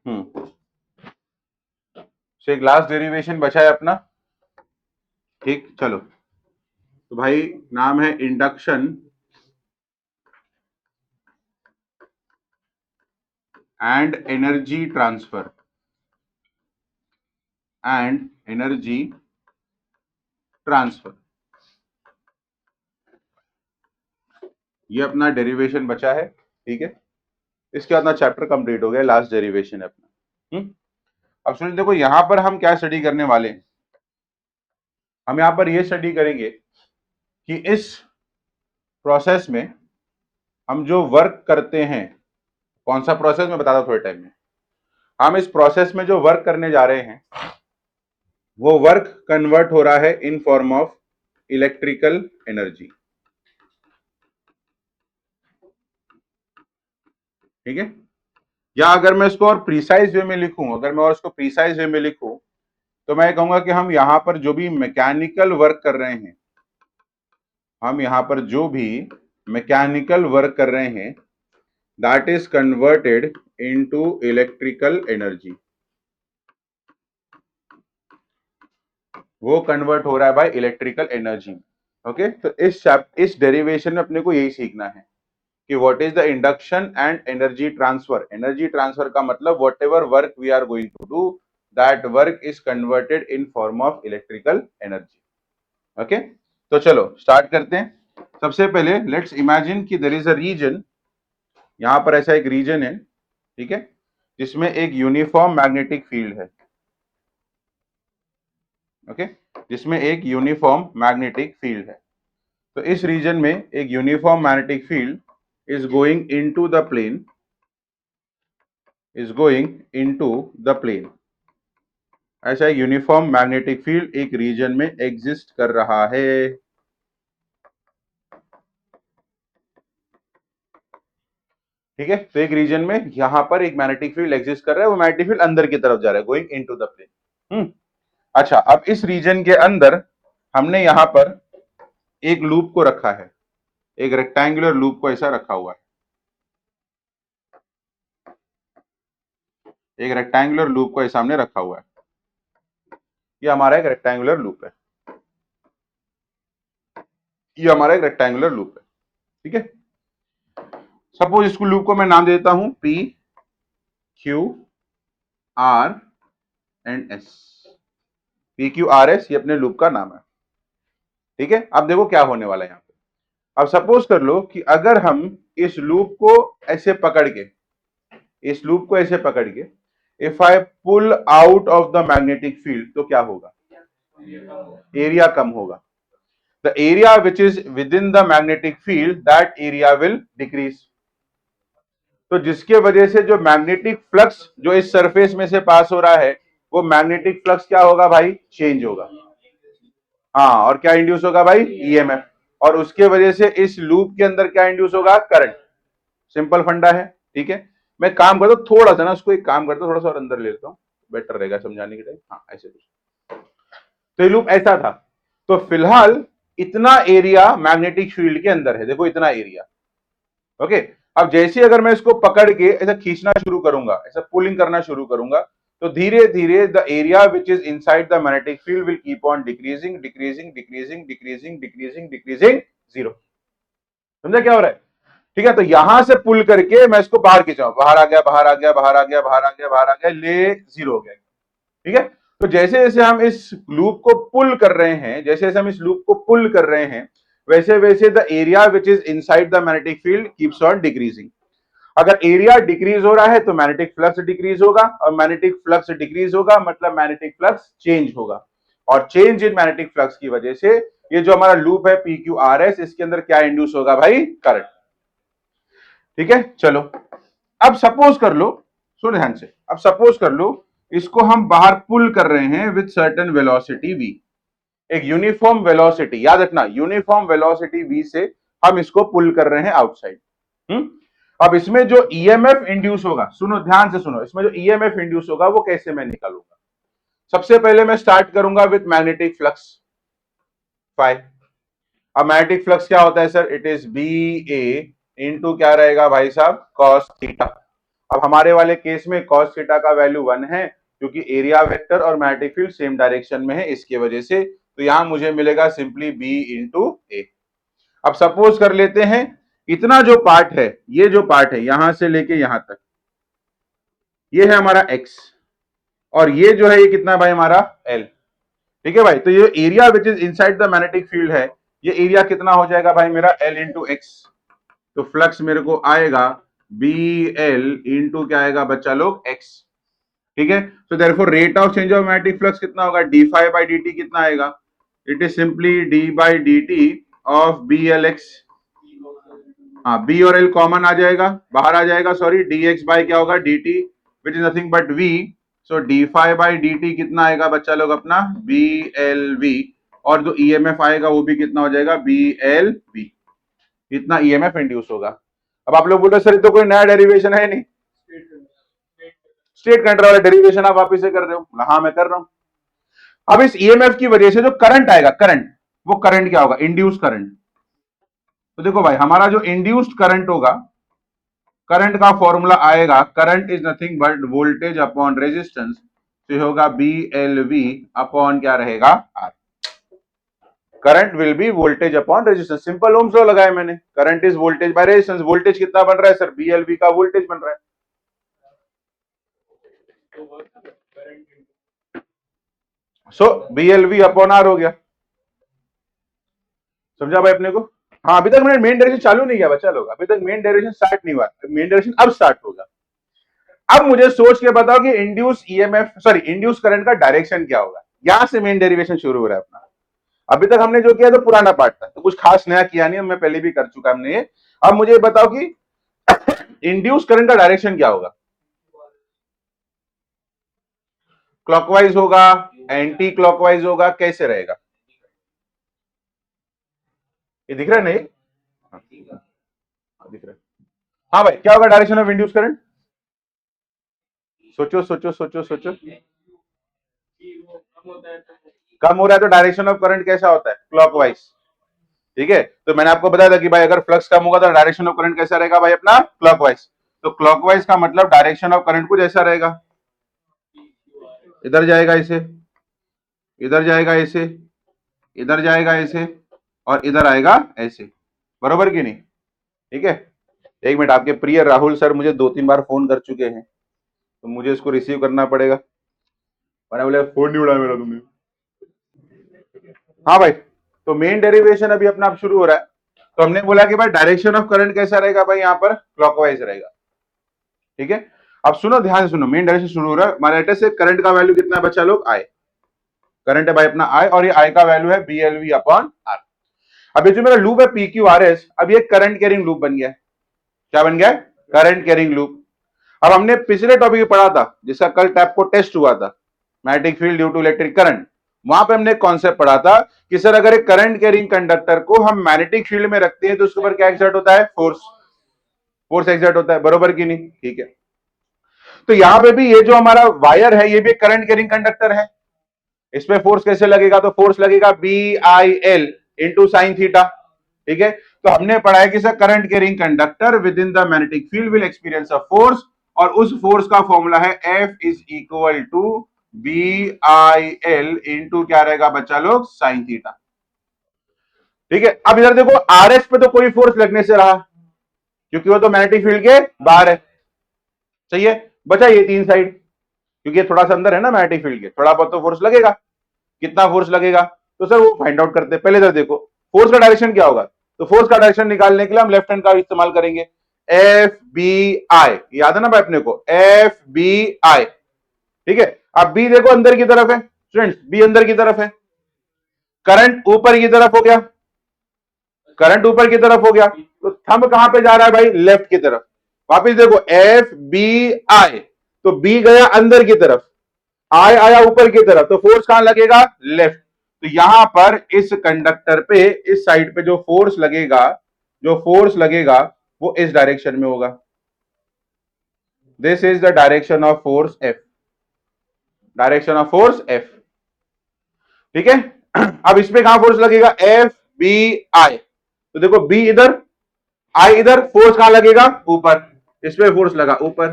हम्म एक last derivation बचा है अपना। ठीक, चलो। तो भाई नाम है induction and energy transfer. And energy transfer, ये अपना डेरिवेशन बचा है। ठीक है, इसके बाद ना चैप्टर कंप्लीट हो गया, लास्ट डेरिवेशन है अपना। अब सुनिए, देखो यहां पर हम क्या स्टडी करने वाले हैं। हम यहां पर ये स्टडी करेंगे कि इस प्रोसेस में हम जो वर्क करते हैं, कौन सा प्रोसेस मैं बताता हूं थोड़े टाइम में। हम इस प्रोसेस में जो वर्क करने जा रहे हैं वो वर्क कन्वर्ट हो रहा है इन फॉर्म ऑफ इलेक्ट्रिकल एनर्जी। ठीक है, या अगर मैं इसको और प्रीसाइज वे में लिखूं, अगर मैं और इसको प्रीसाइज वे में लिखूं तो मैं कहूंगा कि हम यहां पर जो भी मैकेनिकल वर्क कर रहे हैं, हम यहां पर जो भी मैकेनिकल वर्क कर रहे हैं that is converted into electrical energy. वो कन्वर्ट हो रहा है बाय इलेक्ट्रिकल एनर्जी। ओके, तो इस डेरिवेशन में अपने को यही सीखना है कि what is the induction and energy transfer. Energy transfer का मतलब whatever work we are going to do that work is converted in form of electrical energy. Okay, तो चलो स्टार्ट करते हैं। सबसे पहले लेट्स इमेजिन कि देयर इज अ रीजन, यहां पर ऐसा एक रीजन है, ठीक है, जिसमें एक यूनिफॉर्म मैग्नेटिक फील्ड है। ओके, जिसमें एक यूनिफॉर्म मैग्नेटिक फील्ड है। तो इस रीजन में एक uniform magnetic field is going into the plane, is going into the plane। ऐसा यूनिफॉर्म मैग्नेटिक फील्ड एक रीजन में एग्जिस्ट कर रहा है। ठीक है, तो एक रीजन में यहां पर एक मैग्नेटिक फील्ड एग्जिस्ट कर रहा है, वो मैग्नेटिक फील्ड अंदर की तरफ जा रहा है, गोइंग इनटू द प्लेन। अच्छा, अब इस रीजन के अंदर हमने यहां पर एक लूप को रखा है, एक रेक्टेंगुलर लूप को ऐसा रखा हुआ है, एक रेक्टेंगुलर लूप को ऐसा हमने रखा हुआ है। ये हमारा एक रेक्टेंगुलर लूप है, ये हमारा एक रेक्टेंगुलर लूप है। ठीक है, सपोज इस लूप को मैं नाम देता हूं P Q R and S. P Q R S ये अपने लूप का नाम है। ठीक है, अब देखो क्या होने वाला है यहां पे। अब सपोज कर लो कि अगर हम इस लूप को ऐसे पकड़ के, इस लूप को ऐसे पकड़ के if I pull out of the magnetic field तो क्या होगा? एरिया कम होगा। The area which is within the magnetic field that area will decrease. तो जिसके वजह से जो मैग्नेटिक फ्लक्स जो इस सरफेस में से पास हो रहा है वो मैग्नेटिक फ्लक्स क्या होगा भाई? चेंज होगा। हाँ, और क्या इंड्यूस होगा भाई? ईएमएफ। और उसके वजह से इस लूप के अंदर क्या इंड्यूस होगा? करंट। सिंपल फंडा है। ठीक है, मैं काम करता हूँ थोड़ा सा ना, उसको एक काम करता हूँ थोड़ा सा और अंदर ले लेता हूँ, बेटर रहेगा समझाने के लिए। हाँ, ऐसे कुछ। तो ये लूप ऐसा था। तो फिलहाल इतना एरिया मैग्नेटिक फील्ड के अंदर है, देखो इतना एरिया। ओके, अब जैसे अगर मैं इसको पकड़ के ऐसा खींचना शुरू करूंगा, ऐसा पुलिंग करना शुरू करूंगा, तो धीरे धीरे the area which is inside the magnetic field will keep on decreasing decreasing decreasing decreasing decreasing decreasing zero. समझा क्या हो रहा है? ठीक है, तो यहां से पुल करके मैं इसको बाहर खींचाऊं, बाहर आ गया, बाहर आ गया, बाहर आ गया, बाहर आ गया, बाहर आ गया, ले जीरो हो गया। ठीक है, तो जैसे जैसे हम इस लूप को पुल कर रहे हैं, जैसे जैसे हम इस लूप को पुल कर रहे हैं, वैसे वैसे the area which is inside the magnetic field keeps on decreasing. अगर एरिया डिक्रीज हो रहा है तो मैग्नेटिक फ्लक्स डिक्रीज होगा, और मैग्नेटिक फ्लक्स डिक्रीज होगा मतलब मैग्नेटिक फ्लक्स चेंज होगा, और चेंज इन मैग्नेटिक फ्लक्स की वजह से ये जो हमारा लूप है पी क्यू आर एस, इसके अंदर क्या इंड्यूस होगा भाई? करंट। ठीक है, चलो अब सपोज कर लो, सुन ध्यान से, अब सपोज कर लो इसको हम बाहर पुल कर रहे हैं विद सर्टेन वेलोसिटी v, एक यूनिफॉर्म वेलोसिटी, याद रखना यूनिफॉर्म वेलोसिटी v से हम इसको पुल कर रहे हैं आउटसाइड। अब इसमें जो ईएमएफ इंड्यूस होगा, सुनो ध्यान से सुनो, इसमें जो ईएमएफ इंड्यूस होगा वो कैसे मैं निकालूंगा? सबसे पहले मैं स्टार्ट करूंगा विद मैग्नेटिक फ्लक्स फाई। अब मैग्नेटिक फ्लक्स क्या होता है sir? It is B A into क्या रहेगा भाई साहब? Cos theta. अब हमारे वाले केस में cos थीटा का वैल्यू 1 है, क्योंकि एरिया वेक्टर और मैग्नेटिक फील्ड सेम डायरेक्शन में है, इसकी वजह से तो यहां मुझे मिलेगा सिंपली B इंटू ए। अब सपोज कर लेते हैं इतना जो पार्ट है, ये जो पार्ट है यहां से लेके यहां तक, ये है हमारा x, और ये जो है ये कितना है भाई हमारा L। ठीक है भाई, तो ये area which is inside the magnetic field है, ये एरिया कितना हो जाएगा भाई मेरा L इंटू एक्स। तो फ्लक्स मेरे को आएगा BL इंटू क्या आएगा बच्चा लोग x। ठीक है, so therefore rate of change of magnetic flux कितना होगा, d5 by dt कितना आएगा, it is simply d by dt of BLX। हाँ, B और L कॉमन आ जाएगा, बाहर आ जाएगा, सॉरी, dx बाय क्या होगा dt which is nothing but v। So d5 by dt कितना आएगा बच्चा लोग अपना BLV, और जो EMF आएगा वो भी कितना हो जाएगा BLV, इतना EMF इंड्यूस होगा। अब आप लोग बोल रहे सर तो कोई नया डेरिवेशन है नहीं, स्टेट करंट वाला डेरिवेशन आप वापिस से कर रहे हो। हाँ मैं कर रहा हूं। अब इस ईएमएफ की वजह से जो करंट आएगा, करंट, वो करंट क्या होगा, इंड्यूस करंट। तो देखो भाई हमारा जो इंड्यूस्ड करंट होगा, करंट का फॉर्मूला आएगा, current is nothing but voltage upon resistance, तो होगा BLV अपॉन क्या रहेगा R। Current will be voltage upon resistance, simple Ohm's law लगाया मैंने, current is voltage by resistance, voltage कितना बन रहा है सर, BLV का वोल्टेज बन रहा है। सो BLV अपॉन R हो गया, समझा भाई अपने को। हाँ, अभी तक मैंने मेन डायरेक्शन चालू नहीं किया बच्चा लोग, अभी तक मेन डायरेक्शन स्टार्ट नहीं हुआ, मेन डायरेक्शन अब स्टार्ट होगा। अब मुझे सोच के बताओ कि induce EMF, sorry induce current का डायरेक्शन क्या होगा, यहां से मेन डेरिवेशन शुरू हो रहा है अपना। अभी तक हमने जो किया तो पुराना पार्ट था, तो कुछ खास नया किया नहीं, मैं पहले भी कर चुका हमने ये। अब मुझे बताओ कि इंड्यूस करंट का डायरेक्शन क्या होगा, क्लॉकवाइज होगा, एंटी क्लॉकवाइज होगा, कैसे रहेगा, ये दिख रहा है नहीं, दिख रहा है। हाँ भाई क्या होगा डायरेक्शन ऑफ इंड्यूस करंट, सोचो सोचो सोचो सोचो। कम हो रहा है तो डायरेक्शन ऑफ करंट कैसा होता है, क्लॉकवाइज। ठीक है, तो मैंने आपको बताया था कि भाई अगर फ्लक्स कम होगा तो डायरेक्शन ऑफ करंट कैसा रहेगा भाई अपना, क्लॉकवाइज। तो क्लॉकवाइज का मतलब डायरेक्शन ऑफ करंट कुछ ऐसा रहेगा, इधर जाएगा इसे, इधर जाएगा ऐसे, इधर जाएगा ऐसे, और इधर आएगा ऐसे, बरोबर की नहीं। ठीक है, एक मिनट, आपके प्रिय राहुल सर मुझे 2-3 बार फोन कर चुके हैं, तो मुझे इसको रिसीव करना पड़ेगा। मैंने बोला फोन नहीं उठाया मेरा तुमने। हाँ भाई, तो मेन डेरिवेशन अभी अपना आप शुरू हो रहा है। तो हमने बोला कि भाई डायरेक्शन ऑफ करंट कैसा रहेगा भाई, यहाँ पर क्लॉकवाइज रहेगा। ठीक है, अब सुनो, ध्यान से सुनो, मेन डायरेक्शन शुरू हो रहा है। हमारे से करंट का वैल्यू कितना है बच्चा लोग, आई। करंट है भाई अपना आई, और ये आई का वैल्यू है BLV अपॉन R। अब ये जो मेरा लूप है PQRS, अब ये करंट कैरिंग लूप बन गया। क्या बन गया, करंट कैरिंग लूप। अब हमने पिछले टॉपिक में पढ़ा था, जिसका कल टैप को टेस्ट हुआ था, magnetic field due to electric current. वहां पे हमने कॉन्सेप्ट पढ़ा था कि सर अगर एक करंट कैरिंग कंडक्टर को हम मैग्नेटिक फील्ड में रखते हैं तो उसके ऊपर क्या एक्सर्ट होता है, फोर्स, फोर्स एक्सर्ट होता है, बरोबर की नहीं। ठीक है, तो यहां पे भी ये जो हमारा वायर है ये भी करंट कैरिंग कंडक्टर है, इसमें फोर्स कैसे लगेगा, तो फोर्स लगेगा BIL इंटू साइन थीटा। ठीक है, तो हमने पढ़ा है कि sir current carrying conductor within the magnetic field will experience a force, और उस फोर्स का फॉर्मूला है F is equal to BIL into क्या रहेगा बच्चा लोग, साइन थीटा। ठीक है, अब इधर देखो RS पे तो कोई फोर्स लगने से रहा, क्योंकि वो तो मैग्नेटिक फील्ड के बाहर है। सही है, बचा ये तीन साइड, क्योंकि थोड़ा सा अंदर है ना मैग्नेटिक फील्ड के, थोड़ा बहुत तो फोर्स लगेगा। कितना फोर्स लगेगा, तो सर वो फाइंड आउट करते हैं। पहले इधर देखो फोर्स का डायरेक्शन क्या होगा, तो फोर्स का डायरेक्शन निकालने के लिए हम लेफ्ट हैंड का इस्तेमाल करेंगे, FBI, याद है ना भाई अपने को, FBI। ठीक है, अब B देखो अंदर की तरफ है स्टूडेंट्स, B अंदर की तरफ है, करंट ऊपर की तरफ हो गया, करंट ऊपर की तरफ हो गया, तो थंब कहां पे जा रहा है भाई, लेफ्ट की तरफ। वापिस देखो FBI, तो B गया अंदर की तरफ, आई आया ऊपर की तरफ, तो फोर्स कहां लगेगा, लेफ्ट। तो यहां पर इस कंडक्टर पे, इस साइड पे जो फोर्स लगेगा, जो फोर्स लगेगा वो इस डायरेक्शन में होगा। This is the direction of force F, direction of force F। ठीक है, अब इसमें कहां फोर्स लगेगा, FBI, तो देखो B इधर, I इधर, फोर्स कहां लगेगा, ऊपर, इसमें फोर्स लगा ऊपर।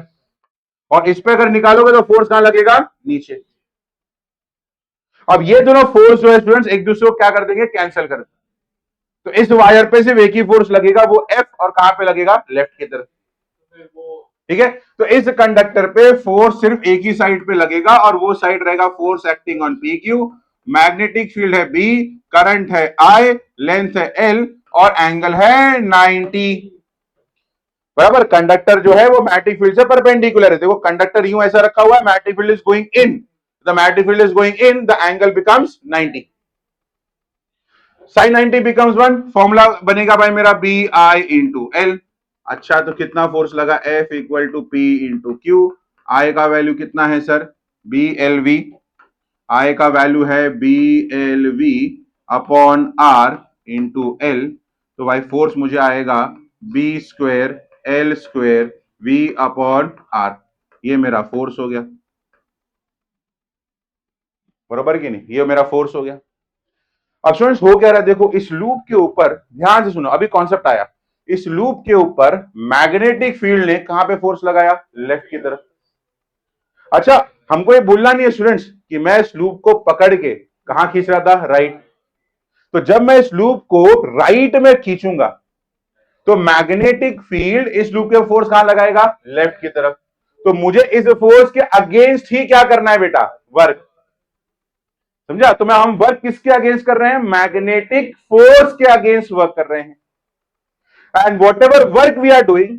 और इस पे अगर निकालोगे तो फोर्स कहां लगेगा, नीचे। अब ये दोनों फोर्स जो है स्टूडेंट्स एक दूसरे को क्या कर देंगे, कैंसिल कर देंगे। तो इस वायर पे सिर्फ एक ही फोर्स लगेगा, वो एफ, और कहां पे लगेगा, लेफ्ट की तरफ। ठीक है, तो इस कंडक्टर पे फोर्स सिर्फ एक ही साइड पे लगेगा और वो साइड रहेगा force acting on P Q. Magnetic field है बी, करंट है आई, लेंथ है एल और एंगल है 90। बराबर, कंडक्टर जो है वो मैग्नेटिक फील्ड से परपेंडिकुलर है। देखो कंडक्टर यूं ऐसा रखा हुआ है, magnetic field is going in, the magnetic field is going in, the angle becomes 90, sin 90 becomes 1। Formula बनेगा भाई मेरा बी आई इंटू एल। अच्छा, तो कितना फोर्स लगा, F equal to P into Q. I का वैल्यू कितना है sir, B L V. I का वैल्यू है B L V upon R into L. तो भाई फोर्स मुझे आएगा B square L square V upon R. ये मेरा फोर्स हो गया, बराबर कि नहीं, ये मेरा फोर्स हो गया। अब स्टूडेंट्स हो क्या रहा है, देखो इस लूप के ऊपर ध्यान से सुनो, अभी कॉन्सेप्ट आया। इस लूप के ऊपर मैग्नेटिक फील्ड ने कहां पे फोर्स लगाया, लेफ्ट की तरफ। अच्छा, हमको ये भूलना नहीं है स्टूडेंट्स कि मैं इस लूप को पकड़ के कहां खींच रहा था, राइट। तो जब मैं इस लूप को राइट में खींचूंगा तो मैग्नेटिक फील्ड इस लूप के फोर्स कहां लगाएगा, लेफ्ट की तरफ। तो मुझे इस फोर्स के अगेंस्ट ही क्या करना है बेटा, वर्क। समझा, तो मैं हम वर्क किसके अगेंस्ट कर रहे हैं, मैग्नेटिक फोर्स के अगेंस्ट वर्क कर रहे हैं। And whatever work we are doing,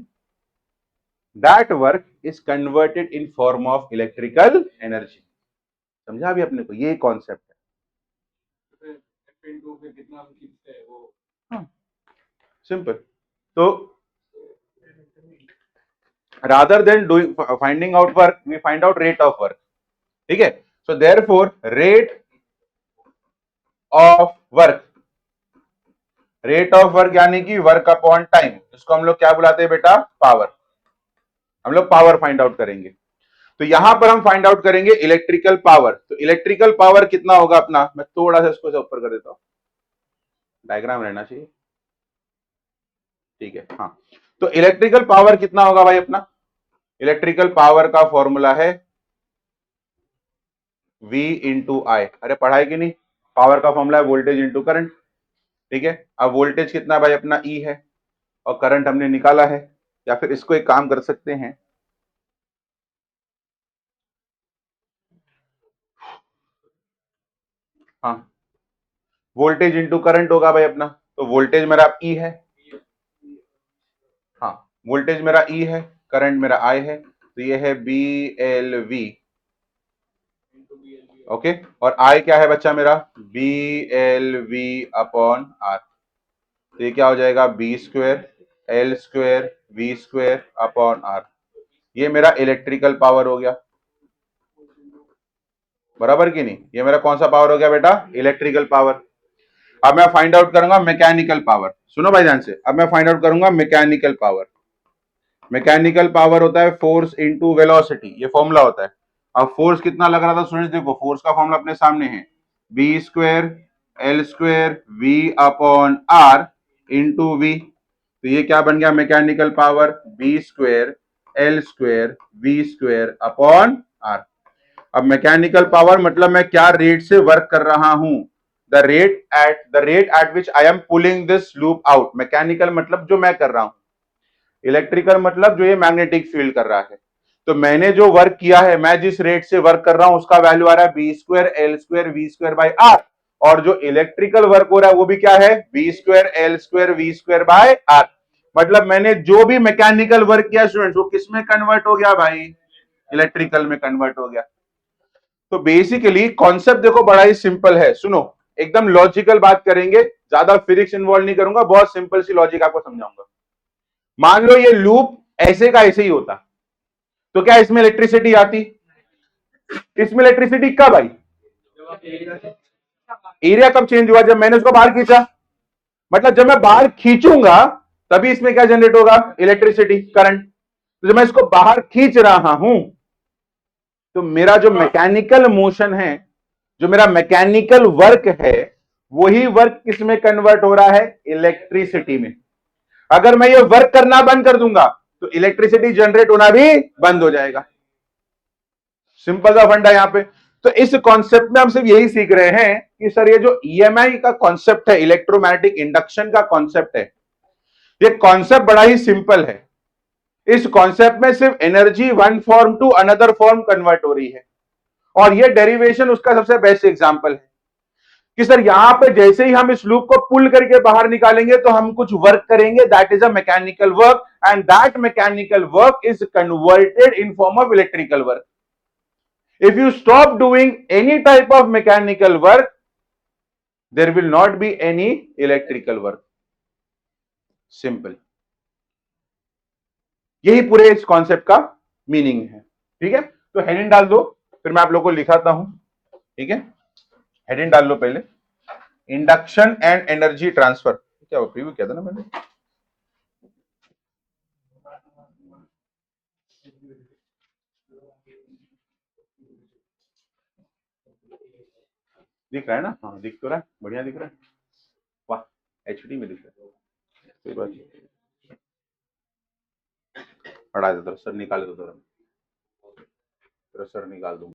that work is converted in form of electrical energy. समझा अभी अपने को, ये कॉन्सेप्ट है। सिंपल। तो rather than doing finding out work, we find out rate of work। ठीक है, so therefore rate of work, rate of work यानी कि वर्क अपॉन टाइम, इसको हम लोग क्या बुलाते हैं बेटा, पावर। हम लोग पावर फाइंड आउट करेंगे। तो यहां पर हम फाइंड आउट करेंगे इलेक्ट्रिकल पावर। तो इलेक्ट्रिकल पावर कितना होगा अपना, मैं थोड़ा सा इसको ऊपर कर देता हूं, डायग्राम रहना चाहिए। ठीक है, हाँ। तो इलेक्ट्रिकल पावर कितना होगा भाई अपना, इलेक्ट्रिकल पावर का फॉर्मूला है V इंटू आई। अरे पढ़ाई की नहीं, पावर का फॉर्मूला है वोल्टेज इंटू करंट। ठीक है, अब वोल्टेज कितना भाई अपना E है और करंट हमने निकाला है। या फिर इसको एक काम कर सकते हैं, हाँ, वोल्टेज इंटू करंट होगा भाई अपना। तो वोल्टेज मेरा E है, हाँ, वोल्टेज मेरा E है, करंट मेरा I है, तो ये है बी एल वी। ओके, और I क्या है बच्चा मेरा, B L V upon R. तो ये क्या हो जाएगा, B square L square V square upon R. ये मेरा इलेक्ट्रिकल पावर हो गया, बराबर कि नहीं। ये मेरा कौन सा पावर हो गया बेटा, इलेक्ट्रिकल पावर। अब मैं फाइंड आउट करूंगा मैकेनिकल पावर। सुनो भाई ध्यान से, अब मैं फाइंड आउट करूंगा मैकेनिकल पावर। मैकेनिकल पावर होता है फोर्स इंटू वेलोसिटी, ये फॉर्मूला होता है। अब फोर्स कितना लग रहा था स्टूडेंट्स, देखो फोर्स का फॉर्मूला अपने सामने है, B square L square V upon R into V. तो ये क्या बन गया, mechanical power B square L square V square upon R. अब मैकेनिकल पावर मतलब मैं क्या रेट से वर्क कर रहा हूं, the rate at which I am pulling this loop out. Mechanical मतलब जो मैं कर रहा हूं, इलेक्ट्रिकल मतलब जो ये मैग्नेटिक फील्ड कर रहा है। तो मैंने जो वर्क किया है, मैं जिस रेट से वर्क कर रहा हूं उसका वैल्यू आ रहा है B square L square V square by R. और जो इलेक्ट्रिकल वर्क हो रहा है वो भी क्या है, B square L square V square by R. मतलब मैंने जो भी मैकेनिकल वर्क किया स्टूडेंट्स, वो किस में कन्वर्ट हो गया भाई, इलेक्ट्रिकल में कन्वर्ट हो गया। तो बेसिकली कॉन्सेप्ट देखो बड़ा ही सिंपल है, सुनो एकदम लॉजिकल बात करेंगे, ज्यादा फिजिक्स इन्वॉल्व नहीं करूंगा, बहुत सिंपल सी लॉजिक आपको समझाऊंगा। मान लो ये लूप ऐसे का ऐसे ही होता, तो क्या इसमें इलेक्ट्रिसिटी आती, इसमें इलेक्ट्रिसिटी कब आई, एरिया कब चेंज हुआ, जब मैंने उसको बाहर खींचा। मतलब जब मैं बाहर खींचूंगा तभी इसमें क्या जनरेट होगा, इलेक्ट्रिसिटी करंट। तो जब मैं इसको बाहर खींच रहा हूं तो मेरा जो मैकेनिकल मोशन है, जो मेरा मैकेनिकल वर्क है, वही वर्क किसमें कन्वर्ट हो रहा है, इलेक्ट्रिसिटी में। अगर मैं ये वर्क करना बंद कर दूंगा तो इलेक्ट्रिसिटी जनरेट होना भी बंद हो जाएगा। सिंपल सा फंडा यहां पे। तो इस कॉन्सेप्ट में हम सिर्फ यही सीख रहे हैं कि सर ये जो ईएमआई का कॉन्सेप्ट है, इलेक्ट्रोमैग्नेटिक इंडक्शन का कॉन्सेप्ट है, ये कॉन्सेप्ट बड़ा ही सिंपल है। इस कॉन्सेप्ट में सिर्फ energy one form to another form convert हो रही है, और ये डेरिवेशन उसका सबसे बेस्ट एग्जांपल है कि सर यहां पे जैसे ही हम इस लूप को पुल करके बाहर निकालेंगे तो हम कुछ वर्क करेंगे, that is a mechanical work, and that mechanical work is converted in form of electrical work. If you stop doing any type of mechanical work, there will not be any electrical work. Simple. यही पूरे इस concept का meaning है। ठीक है, तो heading डाल दो, फिर मैं आप लोगों को लिखाता हूं। ठीक है, हेडिंग डाल लो पहले, इंडक्शन एंड एनर्जी ट्रांसफर। क्या वो प्रीव्यू किया था ना मैंने? दिख रहा है ना? हाँ दिख तो रहा है, बढ़िया दिख रहा है। वाह, एचडी में दिख रहा है। कोई बात नहीं, हटा दो सर, निकाल दो, सर निकाल दूंगा।